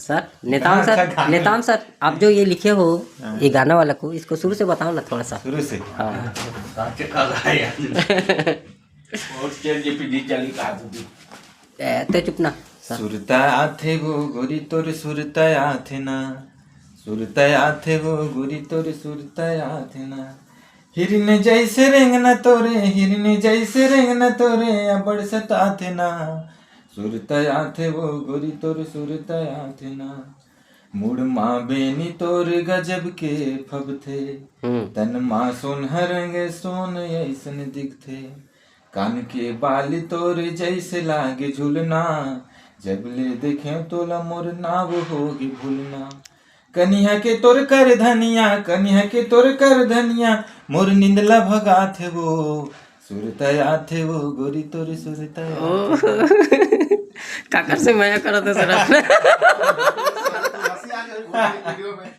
Sir Netam sir आप जो ये लिखे हो ये गाना वाला को इसको शुरू से बताओ ना थोड़ा सा। शुरू से हाँ ते चुप ना सर। सुरता आथे वो गोरी तोर सुरता आथे ना, सुरता आथे वो गोरी तोर सुरता आथे ना, हिरने जैसे रेंगना तोरे, हिरने जैसे रेंगना तोरे अबड़ सताथे ना, सुरता आथे वो गोरी तोर सुरता आथे ना, मुड़ माँ बेनी तोर गजब के फब थे, तन माँ सोन हरंगे सोन ऐसन दिखथे, कान के बाल तोर जैसे लागे झूलना, जब ले देखे तोला मोर नाव होगी भूलना, कनिया के तोर कर धनिया, कनिया के तोर कर धनिया, मोर निंदला भगा थे वो, सुरतया थे वो गोरी तोर सुरतया। काकर से मया करो तो सर आपने।